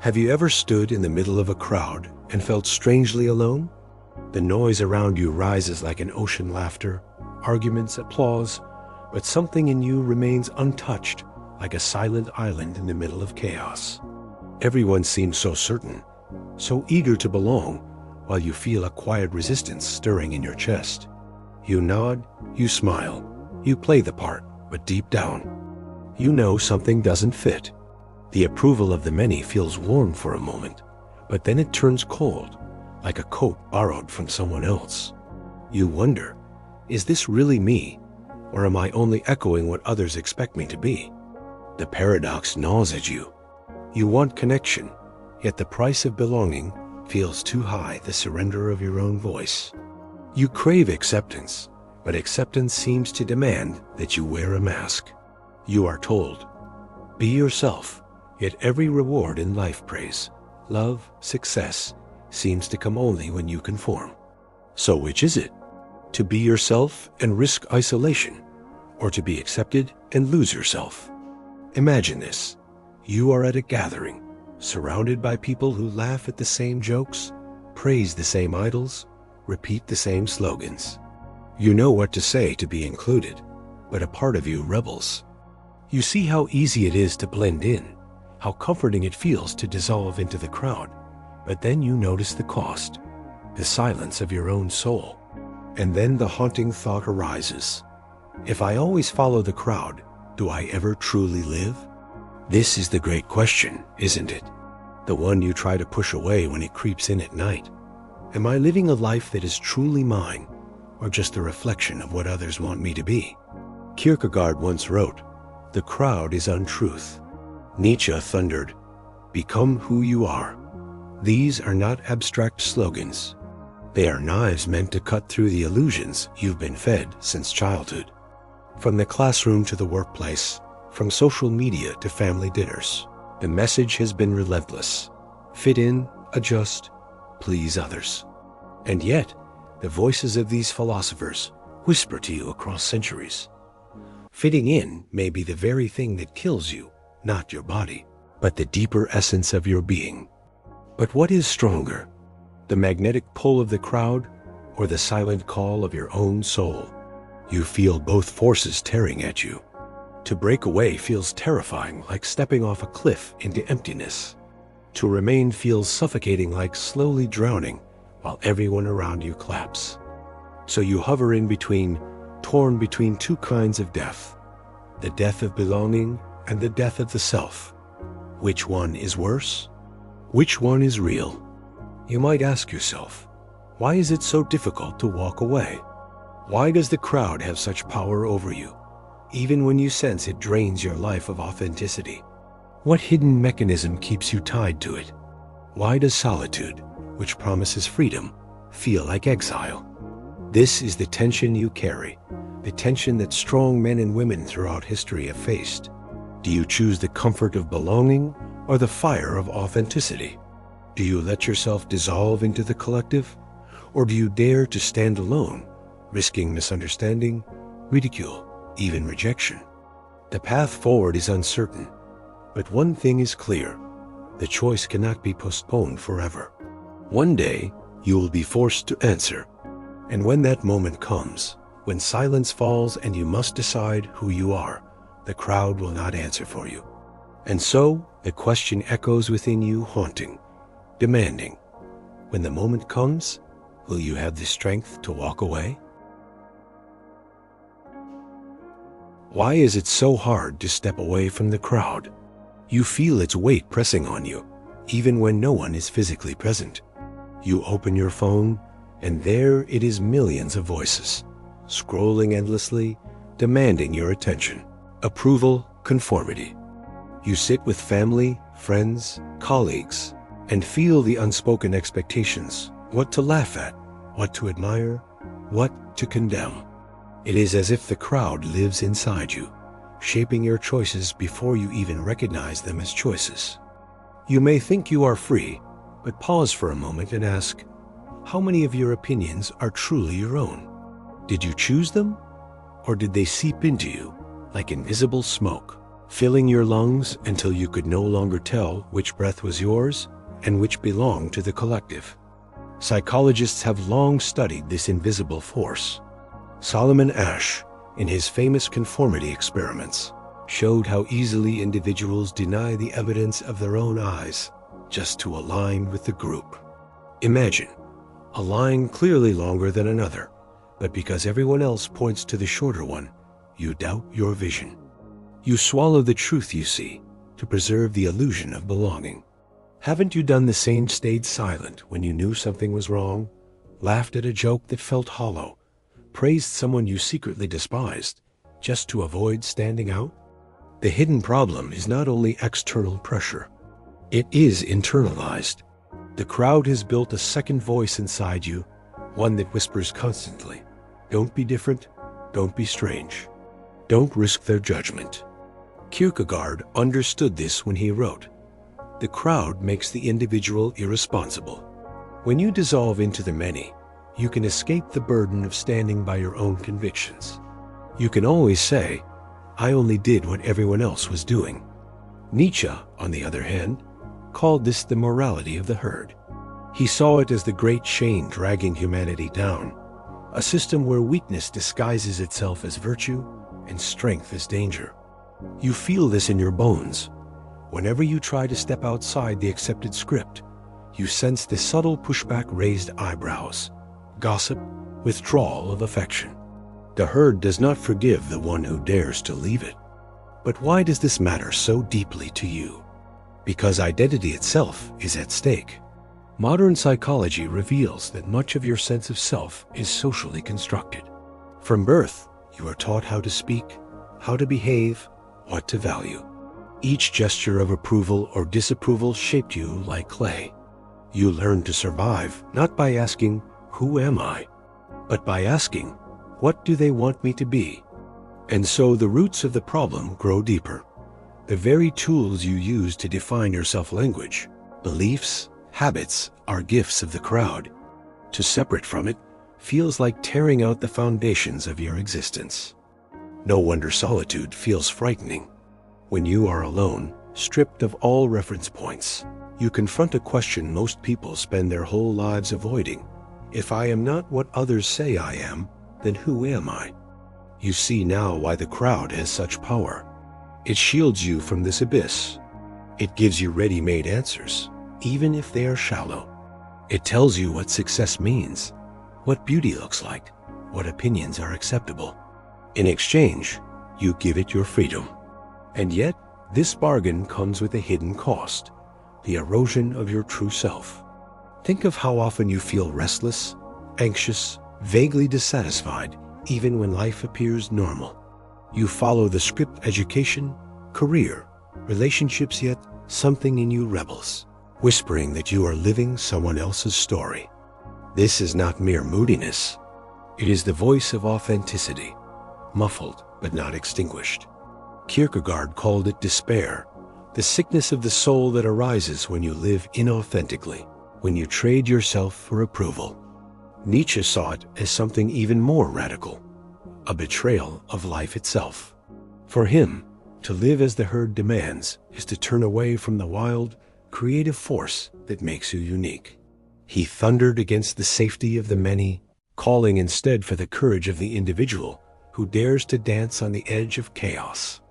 Have you ever stood in the middle of a crowd and felt strangely alone? The noise around you rises like an ocean laughter, arguments, applause, but something in you remains untouched, like a silent island in the middle of chaos. Everyone seems so certain, so eager to belong, while you feel a quiet resistance stirring in your chest. You nod, you smile, you play the part, but deep down, you know something doesn't fit. The approval of the many feels warm for a moment, but then it turns cold, like a coat borrowed from someone else. You wonder, is this really me, or am I only echoing what others expect me to be? The paradox gnaws at you. You want connection, yet the price of belonging feels too high, the surrender of your own voice. You crave acceptance, but acceptance seems to demand that you wear a mask. You are told, be yourself, yet every reward in life, praise, love, success, seems to come only when you conform. So which is it? To be yourself and risk isolation, or to be accepted and lose yourself? Imagine this. You are at a gathering, surrounded by people who laugh at the same jokes, praise the same idols, repeat the same slogans. You know what to say to be included, but a part of you rebels. You see how easy it is to blend in, how comforting it feels to dissolve into the crowd, but then you notice the cost, the silence of your own soul. And then the haunting thought arises. If I always follow the crowd, do I ever truly live? This is the great question, isn't it? The one you try to push away when it creeps in at night. Am I living a life that is truly mine, or just a reflection of what others want me to be? Kierkegaard once wrote, "The crowd is untruth." Nietzsche thundered, "Become who you are." These are not abstract slogans. They are knives meant to cut through the illusions you've been fed since childhood. From the classroom to the workplace, from social media to family dinners, the message has been relentless. Fit in, adjust, please others. And yet, the voices of these philosophers whisper to you across centuries. Fitting in may be the very thing that kills you, not your body, but the deeper essence of your being. But what is stronger, the magnetic pull of the crowd or the silent call of your own soul? You feel both forces tearing at you. To break away feels terrifying, like stepping off a cliff into emptiness. To remain feels suffocating, like slowly drowning while everyone around you claps. So you hover in between, torn between two kinds of death, the death of belonging and the death of the self. Which one is worse? Which one is real? You might ask yourself, why is it so difficult to walk away? Why does the crowd have such power over you, even when you sense it drains your life of authenticity? What hidden mechanism keeps you tied to it? Why does solitude, which promises freedom, feel like exile? This is the tension you carry, the tension that strong men and women throughout history have faced. Do you choose the comfort of belonging or the fire of authenticity? Do you let yourself dissolve into the collective, or do you dare to stand alone, risking misunderstanding, ridicule, even rejection? The path forward is uncertain, but one thing is clear: the choice cannot be postponed forever. One day, you will be forced to answer. And when that moment comes, when silence falls and you must decide who you are, the crowd will not answer for you. And so, the question echoes within you, haunting, demanding, when the moment comes, will you have the strength to walk away? Why is it so hard to step away from the crowd? You feel its weight pressing on you, even when no one is physically present. You open your phone, and there it is, millions of voices, scrolling endlessly, demanding your attention, approval, conformity. You sit with family, friends, colleagues, and feel the unspoken expectations, what to laugh at, what to admire, what to condemn. It is as if the crowd lives inside you, shaping your choices before you even recognize them as choices. You may think you are free, but pause for a moment and ask, how many of your opinions are truly your own? Did you choose them, or did they seep into you like invisible smoke? filling your lungs until you could no longer tell which breath was yours and which belonged to the collective. Psychologists have long studied this invisible force. Solomon Asch, in his famous conformity experiments, showed how easily individuals deny the evidence of their own eyes just to align with the group. Imagine a line clearly longer than another, but because everyone else points to the shorter one, you doubt your vision. You swallow the truth you see to preserve the illusion of belonging. Haven't you done the same? Stayed silent when you knew something was wrong, laughed at a joke that felt hollow, praised someone you secretly despised, just to avoid standing out? The hidden problem is not only external pressure, it is internalized. The crowd has built a second voice inside you, one that whispers constantly, "Don't be different, don't be strange, don't risk their judgment." Kierkegaard understood this when he wrote, "The crowd makes the individual irresponsible." When you dissolve into the many, you can escape the burden of standing by your own convictions. You can always say, "I only did what everyone else was doing." Nietzsche, on the other hand, called this the morality of the herd. He saw it as the great chain dragging humanity down, a system where weakness disguises itself as virtue and strength as danger. You feel this in your bones. Whenever you try to step outside the accepted script, you sense the subtle pushback, raised eyebrows, gossip, withdrawal of affection. The herd does not forgive the one who dares to leave it. But why does this matter so deeply to you? Because identity itself is at stake. Modern psychology reveals that much of your sense of self is socially constructed. From birth, you are taught how to speak, how to behave, what to value. Each gesture of approval or disapproval shaped you like clay. You learn to survive not by asking, "Who am I?" but by asking, "What do they want me to be?" And so the roots of the problem grow deeper. The very tools you use to define your self-language, beliefs, habits, are gifts of the crowd. To separate from it feels like tearing out the foundations of your existence. No wonder solitude feels frightening. When you are alone, stripped of all reference points, you confront a question most people spend their whole lives avoiding. If I am not what others say I am, then who am I? You see now why the crowd has such power. It shields you from this abyss. It gives you ready-made answers, even if they are shallow. It tells you what success means, what beauty looks like, what opinions are acceptable. In exchange, you give it your freedom. And yet, this bargain comes with a hidden cost, the erosion of your true self. Think of how often you feel restless, anxious, vaguely dissatisfied, even when life appears normal. You follow the script: education, career, relationships, yet something in you rebels, whispering that you are living someone else's story. This is not mere moodiness. It is the voice of authenticity, muffled but not extinguished. Kierkegaard called it despair, the sickness of the soul that arises when you live inauthentically, when you trade yourself for approval. Nietzsche saw it as something even more radical, a betrayal of life itself. For him, to live as the herd demands is to turn away from the wild, creative force that makes you unique. He thundered against the safety of the many, calling instead for the courage of the individual who dares to dance on the edge of chaos.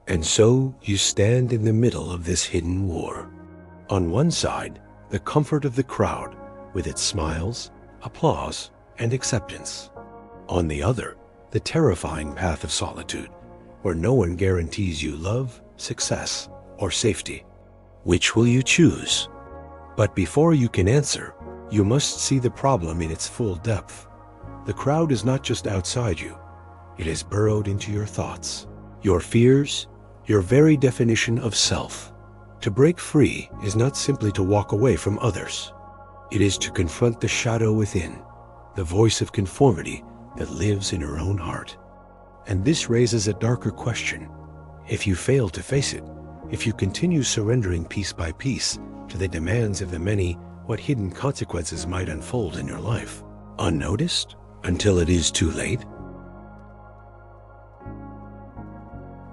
And so you stand in the middle of this hidden war. On one side, the comfort of the crowd with its smiles, applause, and acceptance. On the other, the terrifying path of solitude, where no one guarantees you love, success, or safety. Which will you choose? But before you can answer, you must see the problem in its full depth. The crowd is not just outside you. It is burrowed into your thoughts, your fears, your very definition of self. To break free is not simply to walk away from others. It is to confront the shadow within, the voice of conformity that lives in your own heart. And this raises a darker question. If you fail to face it, if you continue surrendering piece by piece to the demands of the many, what hidden consequences might unfold in your life, unnoticed until it is too late?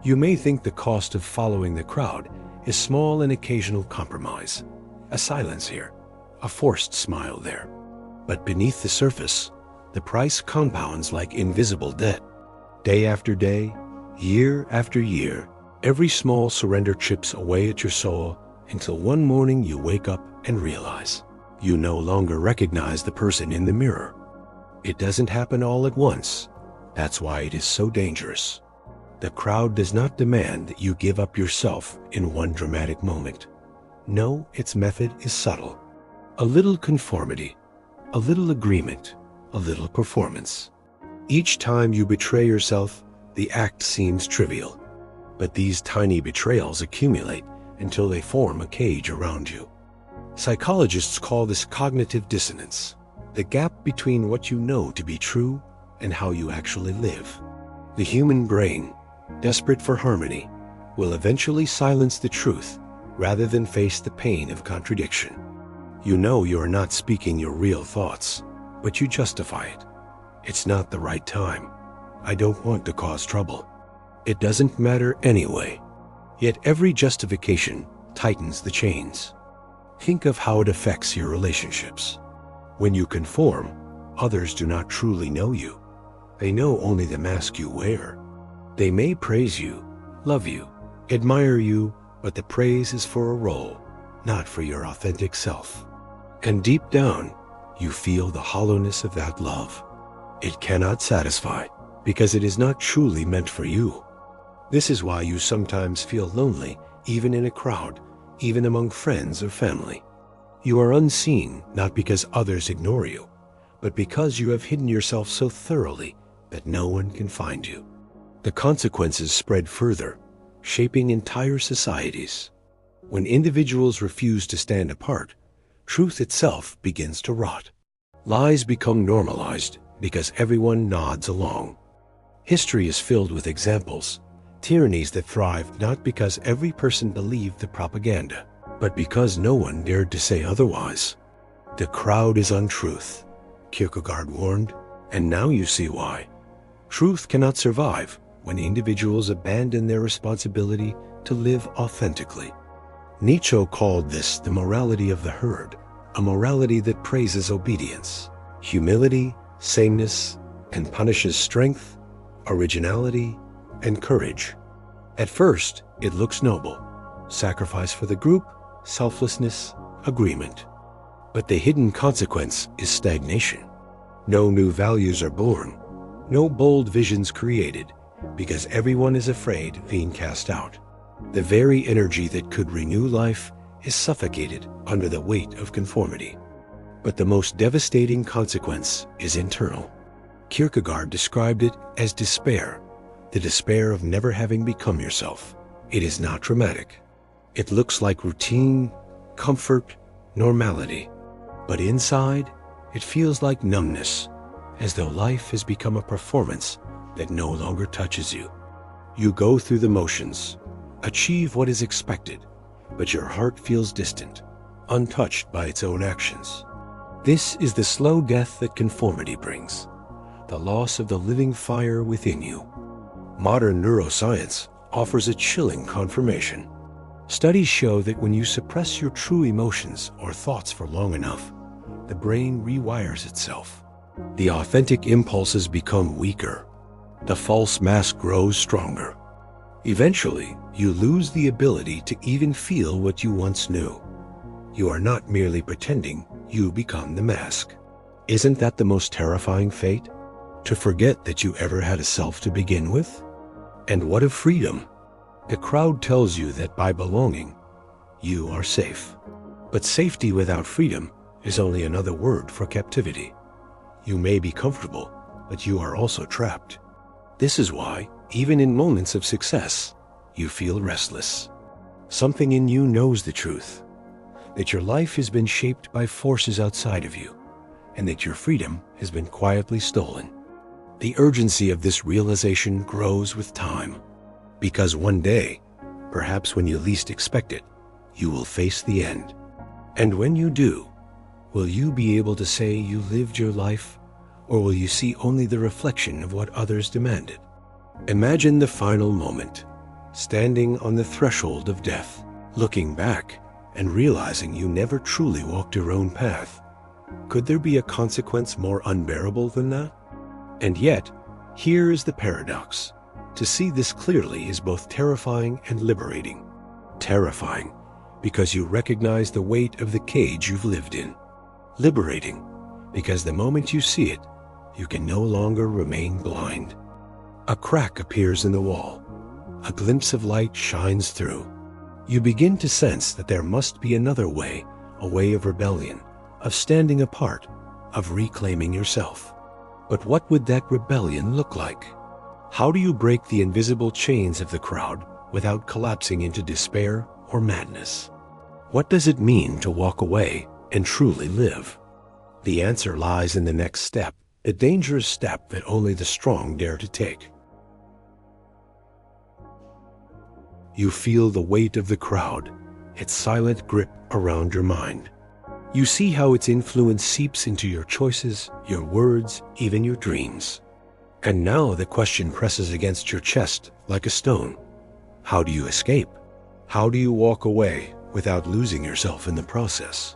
You may think the cost of following the crowd is small and occasional compromise, a silence here, a forced smile there. But beneath the surface, the price compounds like invisible debt. Day after day, year after year, every small surrender chips away at your soul until one morning you wake up and realize you no longer recognize the person in the mirror. It doesn't happen all at once. That's why it is so dangerous. The crowd does not demand that you give up yourself in one dramatic moment. No, its method is subtle. A little conformity, a little agreement, a little performance. Each time you betray yourself, the act seems trivial. But these tiny betrayals accumulate until they form a cage around you. Psychologists call this cognitive dissonance, the gap between what you know to be true and how you actually live. The human brain, desperate for harmony, will eventually silence the truth rather than face the pain of contradiction. You know you are not speaking your real thoughts, but you justify it. It's not the right time. I don't want to cause trouble. It doesn't matter anyway. Yet every justification tightens the chains. Think of how it affects your relationships. When you conform, others do not truly know you. They know only the mask you wear. They may praise you, love you, admire you, but the praise is for a role, not for your authentic self. And deep down, you feel the hollowness of that love. It cannot satisfy because it is not truly meant for you. This is why you sometimes feel lonely, even in a crowd, even among friends or family. You are unseen not because others ignore you, but because you have hidden yourself so thoroughly that no one can find you. The consequences spread further, shaping entire societies. When individuals refuse to stand apart, truth itself begins to rot. Lies become normalized because everyone nods along. History is filled with examples, tyrannies that thrived not because every person believed the propaganda, but because no one dared to say otherwise. The crowd is untruth, Kierkegaard warned, and now you see why. Truth cannot survive when individuals abandon their responsibility to live authentically. Nietzsche called this the morality of the herd, a morality that praises obedience, humility, sameness, and punishes strength, originality, and courage. At first, it looks noble: sacrifice for the group, selflessness, agreement. But the hidden consequence is stagnation. No new values are born, no bold visions created, because everyone is afraid of being cast out. The very energy that could renew life is suffocated under the weight of conformity. But the most devastating consequence is internal. Kierkegaard described it as despair, the despair of never having become yourself. It is not dramatic. It looks like routine, comfort, normality. But inside, it feels like numbness, as though life has become a performance that no longer touches you. You go through the motions, achieve what is expected, but your heart feels distant, untouched by its own actions. This is the slow death that conformity brings, the loss of the living fire within you. Modern neuroscience offers a chilling confirmation. Studies show that when you suppress your true emotions or thoughts for long enough, the brain rewires itself. The authentic impulses become weaker. The false mask grows stronger. Eventually, you lose the ability to even feel what you once knew. You are not merely pretending, you become the mask. Isn't that the most terrifying fate? To forget that you ever had a self to begin with? And what of freedom? The crowd tells you that by belonging, you are safe. But safety without freedom is only another word for captivity. You may be comfortable, but you are also trapped. This is why, even in moments of success, you feel restless. Something in you knows the truth, that your life has been shaped by forces outside of you, and that your freedom has been quietly stolen. The urgency of this realization grows with time, because one day, perhaps when you least expect it, you will face the end. And when you do, will you be able to say you lived your life, or will you see only the reflection of what others demanded? Imagine the final moment, standing on the threshold of death, looking back and realizing you never truly walked your own path. Could there be a consequence more unbearable than that? And yet, here is the paradox. To see this clearly is both terrifying and liberating. Terrifying, because you recognize the weight of the cage you've lived in. Liberating, because the moment you see it, you can no longer remain blind. A crack appears in the wall. A glimpse of light shines through. You begin to sense that there must be another way, a way of rebellion, of standing apart, of reclaiming yourself. But what would that rebellion look like? How do you break the invisible chains of the crowd without collapsing into despair or madness? What does it mean to walk away and truly live? The answer lies in the next step, a dangerous step that only the strong dare to take. You feel the weight of the crowd, its silent grip around your mind. You see how its influence seeps into your choices, your words, even your dreams. And now the question presses against your chest like a stone. How do you escape? How do you walk away without losing yourself in the process?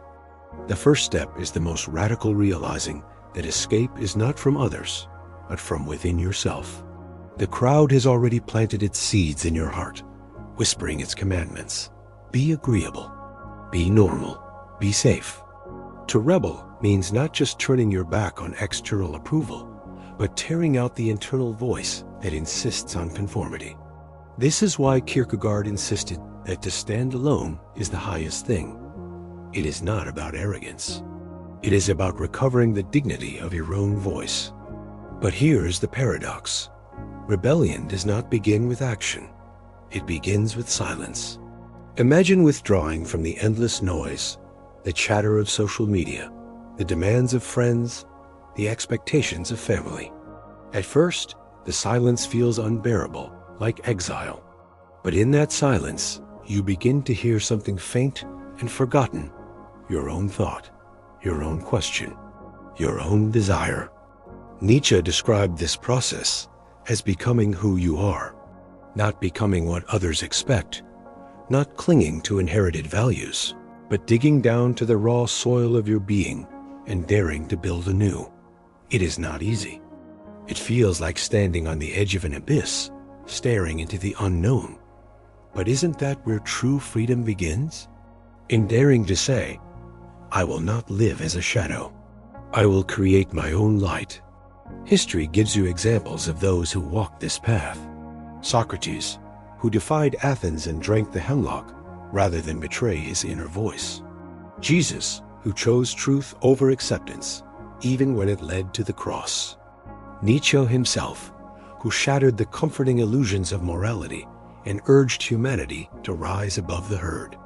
The first step is the most radical, realizing that escape is not from others, but from within yourself. The crowd has already planted its seeds in your heart, whispering its commandments. Be agreeable, be normal, be safe. To rebel means not just turning your back on external approval, but tearing out the internal voice that insists on conformity. This is why Kierkegaard insisted that to stand alone is the highest thing. It is not about arrogance. It is about recovering the dignity of your own voice. But here is the paradox. Rebellion does not begin with action. It begins with silence. Imagine withdrawing from the endless noise, the chatter of social media, the demands of friends, the expectations of family. At first, the silence feels unbearable, like exile. But in that silence, you begin to hear something faint and forgotten, your own thought, your own question, your own desire. Nietzsche described this process as becoming who you are, not becoming what others expect, not clinging to inherited values, but digging down to the raw soil of your being and daring to build anew. It is not easy. It feels like standing on the edge of an abyss, staring into the unknown. But isn't that where true freedom begins? In daring to say, I will not live as a shadow. I will create my own light. History gives you examples of those who walked this path. Socrates, who defied Athens and drank the hemlock rather than betray his inner voice. Jesus, who chose truth over acceptance, even when it led to the cross. Nietzsche himself, who shattered the comforting illusions of morality and urged humanity to rise above the herd.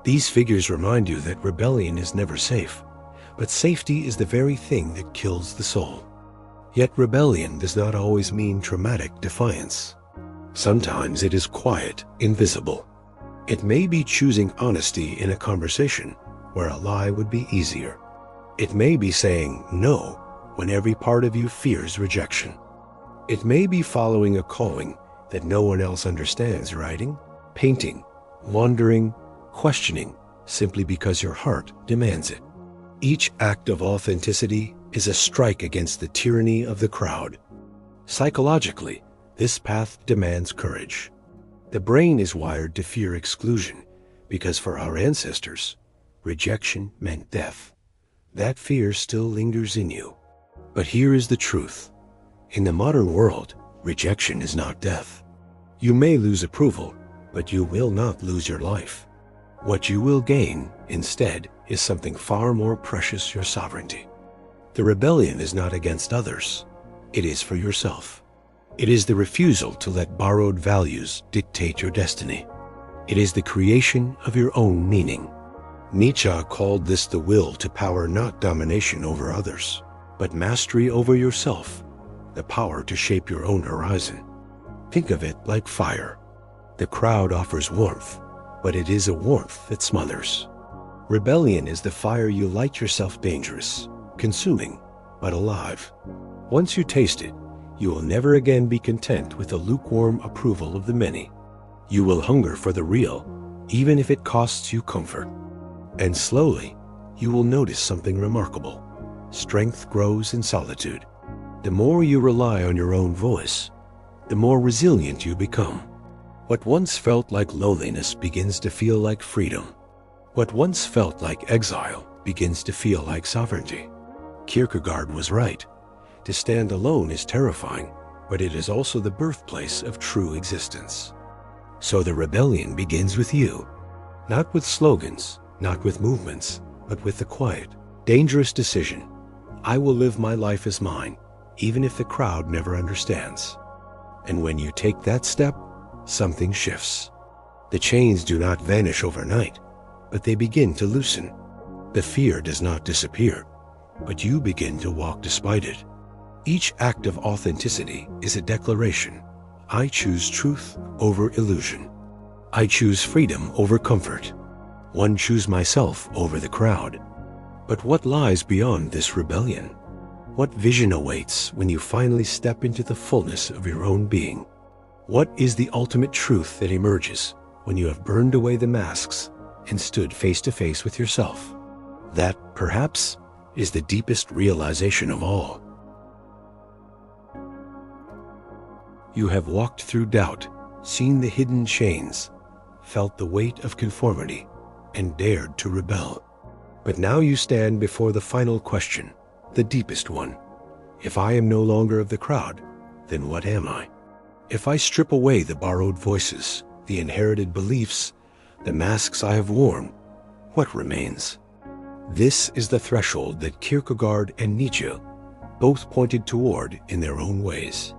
These figures remind you that rebellion is never safe, but safety is the very thing that kills the soul. Yet rebellion does not always mean dramatic defiance. Sometimes it is quiet, invisible. It may be choosing honesty in a conversation where a lie would be easier. It may be saying no when every part of you fears rejection. It may be following a calling that no one else understands, writing, painting, wandering, questioning, simply because your heart demands it. Each act of authenticity is a strike against the tyranny of the crowd. Psychologically, this path demands courage. The brain is wired to fear exclusion because for our ancestors, rejection meant death. That fear still lingers in you. But here is the truth. In the modern world, rejection is not death. You may lose approval, but you will not lose your life. What you will gain, instead, is something far more precious: your sovereignty. The rebellion is not against others. It is for yourself. It is the refusal to let borrowed values dictate your destiny. It is the creation of your own meaning. Nietzsche called this the will to power, not domination over others, but mastery over yourself, the power to shape your own horizon. Think of it like fire. The crowd offers warmth, but it is a warmth that smothers. Rebellion is the fire you light yourself, dangerous, consuming, but alive. Once you taste it, you will never again be content with the lukewarm approval of the many. You will hunger for the real, even if it costs you comfort. And slowly, you will notice something remarkable. Strength grows in solitude. The more you rely on your own voice, the more resilient you become. What once felt like loneliness begins to feel like freedom. What once felt like exile begins to feel like sovereignty. Kierkegaard was right. To stand alone is terrifying, but it is also the birthplace of true existence. So the rebellion begins with you. Not with slogans, not with movements, but with the quiet, dangerous decision. I will live my life as mine, even if the crowd never understands. And when you take that step, something shifts. The chains do not vanish overnight, but they begin to loosen. The fear does not disappear, but you begin to walk despite it. Each act of authenticity is a declaration. I choose truth over illusion. I choose freedom over comfort. One choose myself over the crowd. But what lies beyond this rebellion? What vision awaits when you finally step into the fullness of your own being? What is the ultimate truth that emerges when you have burned away the masks and stood face to face with yourself? That, perhaps, is the deepest realization of all. You have walked through doubt, seen the hidden chains, felt the weight of conformity, and dared to rebel. But now you stand before the final question, the deepest one. If I am no longer of the crowd, then what am I? If I strip away the borrowed voices, the inherited beliefs, the masks I have worn, what remains? This is the threshold that Kierkegaard and Nietzsche both pointed toward in their own ways.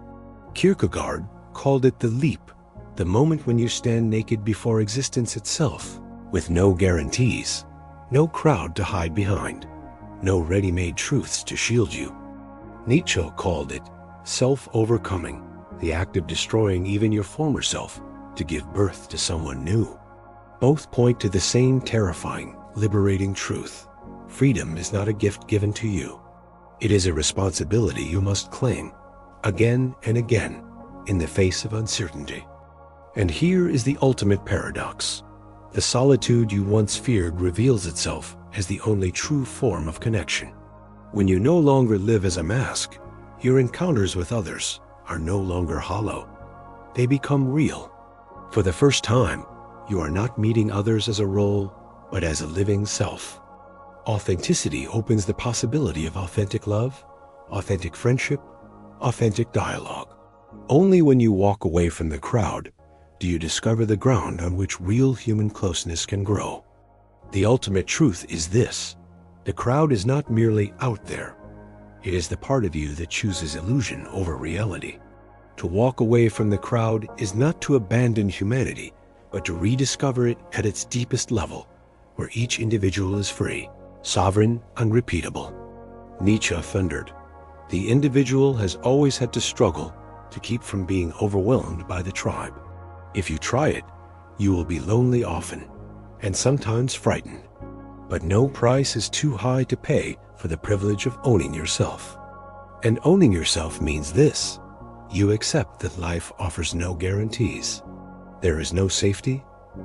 Kierkegaard called it the leap, the moment when you stand naked before existence itself, with no guarantees, no crowd to hide behind, no ready-made truths to shield you. Nietzsche called it self-overcoming, the act of destroying even your former self to give birth to someone new. Both point to the same terrifying, liberating truth. Freedom is not a gift given to you. It is a responsibility you must claim, again and again, in the face of uncertainty. And here is the ultimate paradox. The solitude you once feared reveals itself as the only true form of connection. When you no longer live as a mask, your encounters with others are no longer hollow. They become real. For the first time, you are not meeting others as a role, but as a living self. Authenticity opens the possibility of authentic love, authentic friendship, authentic dialogue. Only when you walk away from the crowd do you discover the ground on which real human closeness can grow. The ultimate truth is this: the crowd is not merely out there. It is the part of you that chooses illusion over reality. To walk away from the crowd is not to abandon humanity, but to rediscover it at its deepest level, where each individual is free, sovereign, unrepeatable. Nietzsche thundered, "The individual has always had to struggle to keep from being overwhelmed by the tribe. If you try it, you will be lonely often, and sometimes frightened. But no price is too high to pay for the privilege of owning yourself." And owning yourself means this: you accept that life offers no guarantees. There is no safety,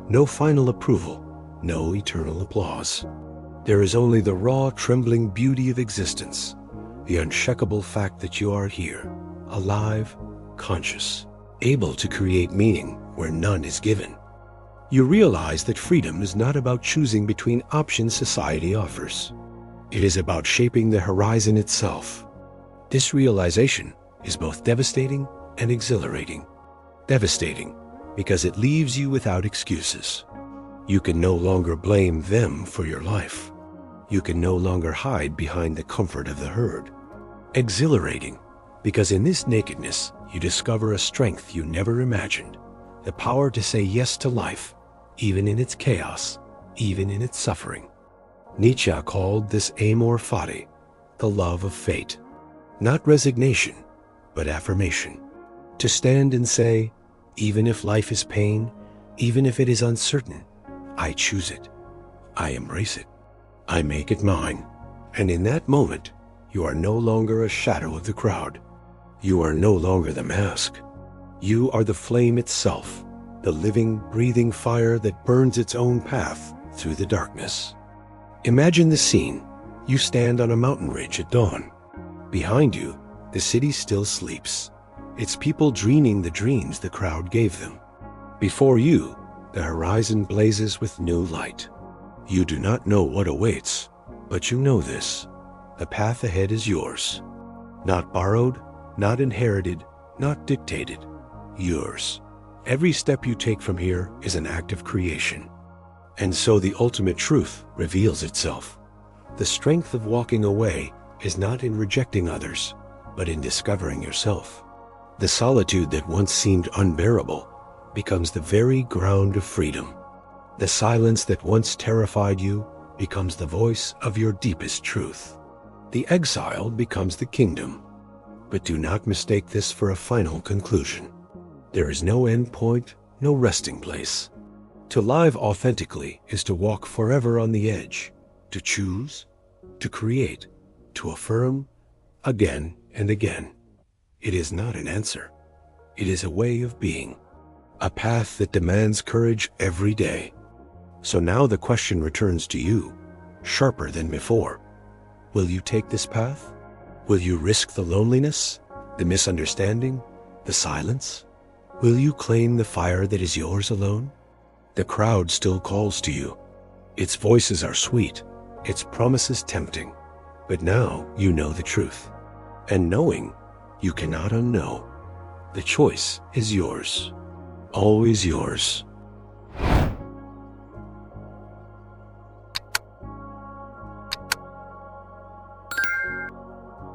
no final approval, no eternal applause. There is only the raw, trembling beauty of existence, the unshakable fact that you are here, alive, conscious, able to create meaning where none is given. You realize that freedom is not about choosing between options society offers. It is about shaping the horizon itself. This realization is both devastating and exhilarating. Devastating because it leaves you without excuses. You can no longer blame them for your life. You can no longer hide behind the comfort of the herd. Exhilarating because in this nakedness you discover a strength you never imagined, the power to say yes to life, even in its chaos, even in its suffering. Nietzsche called this amor fati, the love of fate. Not resignation, but affirmation. To stand and say, even if life is pain, even if it is uncertain, I choose it. I embrace it. I make it mine. And in that moment, you are no longer a shadow of the crowd. You are no longer the mask. You are the flame itself, the living, breathing fire that burns its own path through the darkness. Imagine the scene. You stand on a mountain ridge at dawn. Behind you, the city still sleeps, its people dreaming the dreams the crowd gave them. Before you, the horizon blazes with new light. You do not know what awaits, but you know this. The path ahead is yours. Not borrowed, not inherited, not dictated. Yours. Every step you take from here is an act of creation. And so the ultimate truth reveals itself. The strength of walking away is not in rejecting others, but in discovering yourself. The solitude that once seemed unbearable becomes the very ground of freedom. The silence that once terrified you becomes the voice of your deepest truth. The exile becomes the kingdom. But do not mistake this for a final conclusion. There is no end point, no resting place. To live authentically is to walk forever on the edge, to choose, to create, to affirm, again and again. It is not an answer. It is a way of being, a path that demands courage every day. So now the question returns to you, sharper than before. Will you take this path? Will you risk the loneliness, the misunderstanding, the silence? Will you claim the fire that is yours alone? The crowd still calls to you. Its voices are sweet, its promises tempting. But now you know the truth. And knowing, you cannot unknow. The choice is yours, always yours.